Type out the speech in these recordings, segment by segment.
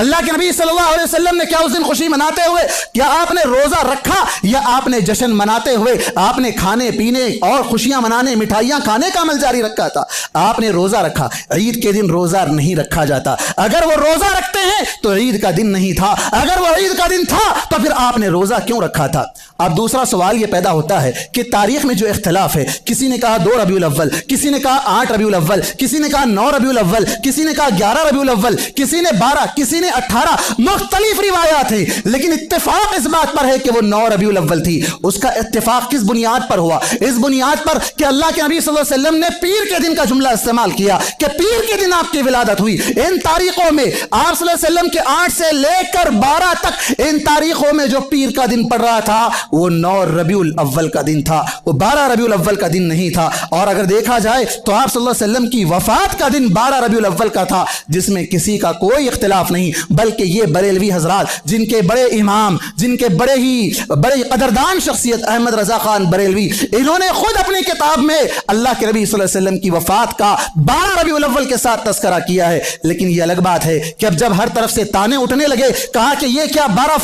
अल्लाह के नबी सल्लल्लाहु अलैहि वसल्लम ने क्या उस दिन खुशी मनाते हुए, क्या आपने रोजा रखा या आपने जश्न मनाते हुए आपने खाने पीने और खुशियां मनाने, मिठाइयां खाने का अमल जारी रखा था? आपने रोजा रखा। ईद के दिन रोजा नहीं रखा जाता। अगर वो रोजा रखते हैं तो ईद का दिन नहीं था, अगर वो ईद का दिन था तो फिर आपने रोजा क्यों रखा था? अब दूसरा सवाल ये पैदा होता है कि तारीख में जो इख्तिलाफ है, किसी ने कहा 2 रबीउल अव्वल, किसी ने कहा 8 रबीउल अव्वल, किसी ने कहा 9 रबीउल अव्वल, किसी ने कहा 11 रबीउल अव्वल, किसी ने 12, किसी ने 18, मुख्तलिफ रिवायात है, लेकिन इत्तेफाक इस बात पर है कि वो 9 रबीउल अव्वल थी। उसका इत्तेफाक किस बुनियाद पर हुआ? इस बुनियाद पर कि अल्लाह के नबी सल्लल्लाहु अलैहि वसल्लम ने पीर के दिन का जुमला इस्तेमाल किया कि पीर के दिन आपकी विलादत हुई। इन तारीखों में आप सल्लल्लाहु अलैहि वसल्लम के 8 से लेकर 12 तक इन तारीखों में जो पीर का दिन पड़ रहा था वो 9 रबीउल अव्वल का दिन था, वो 12 रबीउल अव्वल का दिन नहीं था। और अगर देखा जाए तो आप सल्लल्लाहु अलैहि वसल्लम की वफात का दिन 12 रबीउल अव्वल का था, जिसमें किसी का कोई इख्तिलाफ नहीं, बल्कि ये बरेलवी हजरात, जिनके बड़े इमाम, जिनके बड़े कदरदान शख्सियत अहमद रजा खान बरेलवी, इन्होंने खुद अपनी किताब में अल्लाह के नबी सल्लल्लाहु अलैहि वसल्लम की वफात का 12 रबीउल अव्वल के साथ तस्करा किया है। लेकिन ये अलग बात है कि अब जब हर तरफ से ताने उठने लगे, कहा कि ये क्या 12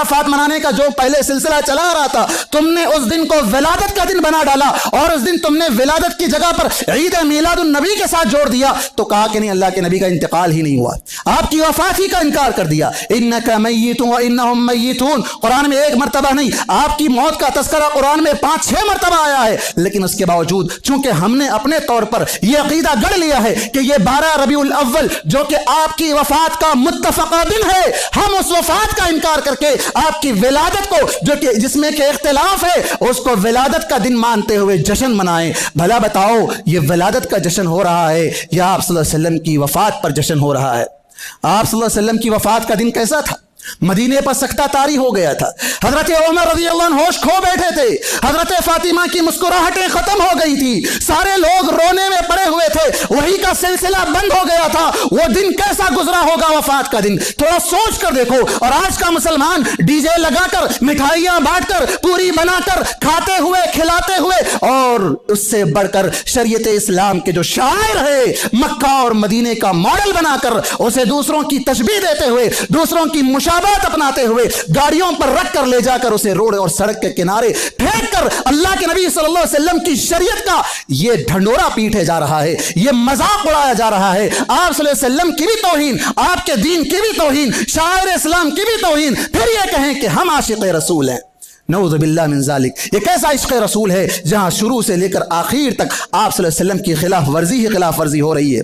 फात मनाने का जो पहले सिलसिला चला आ रहा था, तुमने उस दिन को विलादत का दिन बना डाला और उस दिन तुमने विलादत की जगह पर ईद मिलादुन नबी के साथ जोड़ दिया। तो कहा कि नहीं, अल्लाह के नबी का इंतकाल ही नहीं हुआ, आपकी वफात ही का इनकार कर दिया। इन्नका मय्यितुन व इन्नहुम मय्यितून, कुरान में 1 मरतबा नहीं, आपकी मौत का तस्करा कुरान में 5-6 मरतबा आया है। लेकिन उसके बावजूद चूंकि हमने अपने तौर पर यह अकीदा गढ़ लिया है कि यह 12 रबीउल अव्वल जो कि आपकी वफात का मुत्तफका दिन है, हम उस वफात का इनकार करके आपकी विलादत को, जो कि जिसमें के इख्तिलाफ है, उसको विलादत का दिन मानते हुए जश्न मनाएं। भला बताओ, ये विलादत का जश्न हो रहा है या आप सल्लल्लाहु अलैहि वसल्लम की वफात पर जश्न हो रहा है? आप सल्लल्लाहु अलैहि वसल्लम की वफात का दिन कैसा था? मदीने पर सख्ता तारी हो गया था। हजरत उमर रज़ियल्लाहु अन्हु होश खो बैठे थे। हजरत फातिमा की मुस्कुराहटें खत्म हो गई थी। सारे लोग रोने में पड़े हुए थे। वही का सिलसिला बंद हो गया था। वो दिन कैसा गुजरा होगा, वफात का दिन? थोड़ा सोच कर देखो। और आज का मुसलमान डीजे लगाकर, मिठाइयां बांटकर, पूरी बनाकर, खाते हुए, खिलाते हुए, और उससे बढ़कर शरीयत इस्लाम के जो शायर है, मक्का और मदीने का मॉडल बनाकर उसे दूसरों की तशबीह देते हुए, दूसरों की मुशाबहत अपनाते हुए, गाड़ियों पर रख कर ले जाकर उसे रोड और सड़क के किनारे फेंक कर अल्लाह के नबी सल्लल्लाहु अलैहि वसल्लम की शरीयत का ये ढंढोरा पीटे जा रहा है, ये मजाक उड़ाया जा रहा है। आप सल्लल्लाहु अलैहि वसल्लम की भी तौहीन, आपके दीन की भी तौहीन, शायर इस्लाम की भी तौहीन, फिर ये कहें कि हम आशिक़ रसूल हैं। नऊज़ु बिल्लाह मिन ज़ालिक। ये कैसा इश्क़ रसूल है जहां शुरू से लेकर आखिर तक आप सल्लल्लाहु अलैहि वसल्लम की खिलाफ वर्जी ही खिलाफ वर्जी हो रही है।